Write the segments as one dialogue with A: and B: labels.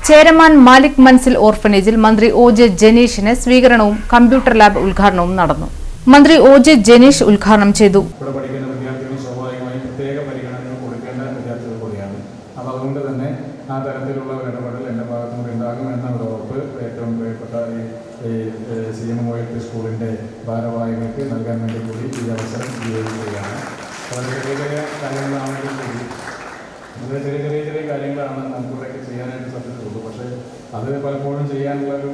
A: ചേരമാൻ മാലിക് മൻസിൽ ഓർഫനേജിൽ മന്ത്രി ഒ.ജെ. ജനീഷിന് സ്വീകരണവും computer lab ഉദ്ഘാടനവും നടന്നു. മന്ത്രി ഒ.ജെ. ജനീഷ് ഉദ്ഘാടനം ചെയ്തു.
B: അതുകൊണ്ട് തന്നെ ആ തരത്തിലുള്ള ഒരു ഇടപെടൽ എൻ്റെ ഭാഗത്തുനിന്ന് ഉണ്ടാകുമെന്ന ഒരു ഉറപ്പ് ഏറ്റവും പ്രിയപ്പെട്ട ഈ CMOIT സ്കൂളിൻ്റെ ഭാരവാഹികൾക്ക് നൽകാൻ വേണ്ടി കൂടി ഈ അവസരം ഉപയോഗിക്കുകയാണ്. വളരെ ചെറിയ കാര്യങ്ങളാണെങ്കിൽ കൂടി ചെറിയ കാര്യങ്ങളാണ് നമുക്കിവിടെയൊക്കെ ചെയ്യാനായിട്ട് സാധിച്ചിട്ടുള്ളൂ. പക്ഷേ അത് പലപ്പോഴും ചെയ്യാനുള്ളൊരു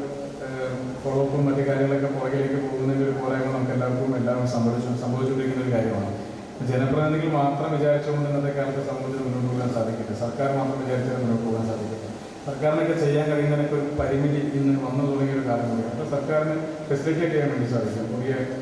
B: ഫോളോപ്പും മറ്റു കാര്യങ്ങളൊക്കെ പുറകിലേക്ക് പോകുന്നതിൻ്റെ ഒരു പോരായ്മ നമുക്ക് എല്ലാവരും സംഭവിച്ചുകൊണ്ടിരിക്കുന്ന ഒരു കാര്യമാണ്. ജനപ്രതിനിധികൾ മാത്രം വിചാരിച്ചുകൊണ്ട് ഇന്നത്തെ കാലത്ത് സമൂഹത്തിൽ മുന്നോട്ട് പോകാൻ സാധിക്കില്ല. സർക്കാർ മാത്രം വിചാരിച്ചാൽ മുന്നോട്ട് പോകാൻ സാധിക്കില്ല. സർക്കാരിനൊക്കെ ചെയ്യാൻ കഴിയുന്നതിനൊക്കെ ഒരു പരിമിതി ഇന്ന് വന്നു തുടങ്ങിയ ഒരു കാലം കൂടിയാണ്. അപ്പോൾ സർക്കാരിന് ഫെസിലിറ്റേറ്റ് ചെയ്യാൻ വേണ്ടി സാധിക്കും.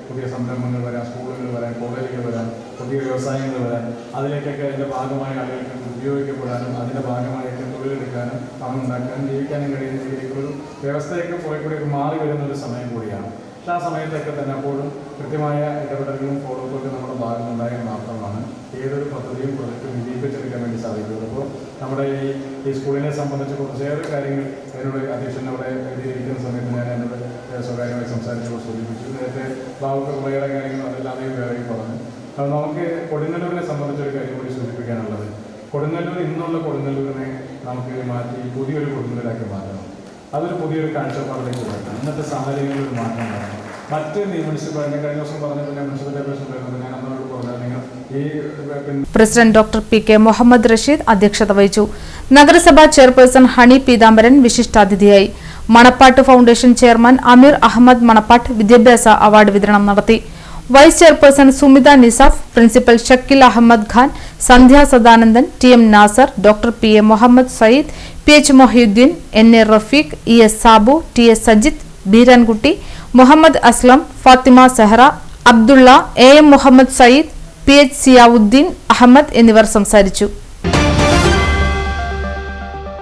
B: പുതിയ സംരംഭങ്ങൾ വരാൻ, സ്കൂളുകൾ വരാൻ, കോളേജുകൾ വരാൻ, പുതിയ വ്യവസായങ്ങൾ വരാൻ, അതിലേക്കൊക്കെ അതിൻ്റെ ഭാഗമായ ആളുകൾക്ക് ഉപയോഗിക്കപ്പെടാനും അതിൻ്റെ ഭാഗമായിട്ട് തൊഴിലെടുക്കാനും പണം ഉണ്ടാക്കാനും ജീവിക്കാനും കഴിയുന്ന രീതിയിലേക്കൊരു വ്യവസ്ഥയൊക്കെ കുറെ കൂടി മാറി വരുന്നൊരു സമയം കൂടിയാണ്. പക്ഷെ ആ സമയത്തൊക്കെ തന്നെ അപ്പോഴും കൃത്യമായ ഇടപെടലുകളും ഫോളോപ്പൊക്കെ നമ്മുടെ ഭാഗത്തുണ്ടായാൽ മാത്രമാണ് ഏതൊരു പദ്ധതിയും പ്രൊജക്റ്റ് വിജയിപ്പിച്ചെടുക്കാൻ വേണ്ടി സാധിക്കുള്ളൂ. അപ്പോൾ നമ്മുടെ ഈ സ്കൂളിനെ സംബന്ധിച്ച് കുറച്ചേറെ കാര്യങ്ങൾ എന്നോട് അധ്യക്ഷൻ അവിടെ എഴുതിയിരിക്കുന്ന സമയത്ത് ഞാൻ എന്നോട് സ്വകാര്യമായി സംസാരിച്ചപ്പോൾ സൂചിപ്പിച്ചു. നേരത്തെ ബാബുക്ക് കുറേയേറെ കാര്യങ്ങൾ അതെല്ലാതെയും വേറെ പറഞ്ഞു. അപ്പോൾ നമുക്ക് കൊടുങ്ങല്ലൂരിനെ സംബന്ധിച്ചൊരു കാര്യം കൂടി സൂചിപ്പിക്കാനുള്ളത്, കൊടുങ്ങല്ലൂർ ഇന്നുള്ള കൊടുങ്ങല്ലൂരിനെ നമുക്ക് മാറ്റി പുതിയൊരു കൊടുങ്ങല്ലൂരാക്കി മാറ്റണം. അതൊരു പുതിയൊരു കാഴ്ചപ്പാടിലേക്ക് മാറ്റണം. ഇന്നത്തെ സാഹചര്യങ്ങളിൽ ഒരു മാറ്റം ഉണ്ടാകണം. മറ്റ് മുനിസിപ്പാലിറ്റി കഴിഞ്ഞ ദിവസം പറഞ്ഞപ്പോൾ ഞാൻ മുനിസിപ്പൽ ഡെപ്യൂട്ടേഷൻ പറയുന്നത് ഞാൻ അന്നോട് പറഞ്ഞാൽ നിങ്ങൾ
A: president doctor P K. Muhammad Rasheed അധ്യക്ഷത വഹിച്ചു. നഗരസഭാ ചെയർപേഴ്സൺ ഹണി പീതാംബരൻ വിശിഷ്ടാതിഥിയായി. മണപ്പാട്ട് ഫൗണ്ടേഷൻ ചെയർമാൻ അമീർ അഹമ്മദ് മണപ്പാട്ട് വിദ്യാഭ്യാസ അവാർഡ് വിതരണം നടത്തി. Vice chairperson Sumitha Nisaf, principal Shakeel Ahammed Khan, Sandhya Sadanandan, T M. Nasar, doctor P A. Muhammad Sayyid, P H. Moheeddeen, N A. Rafeeq, E S. Sabu, T S. Sajith, Beerankutty, Muhammad Aslam, Fathima Sehra, Abdulla, A M. Muhammad Sayyid, P H. Ziyauddeen Ahammed എന്നിവർ സംസാരിച്ചു.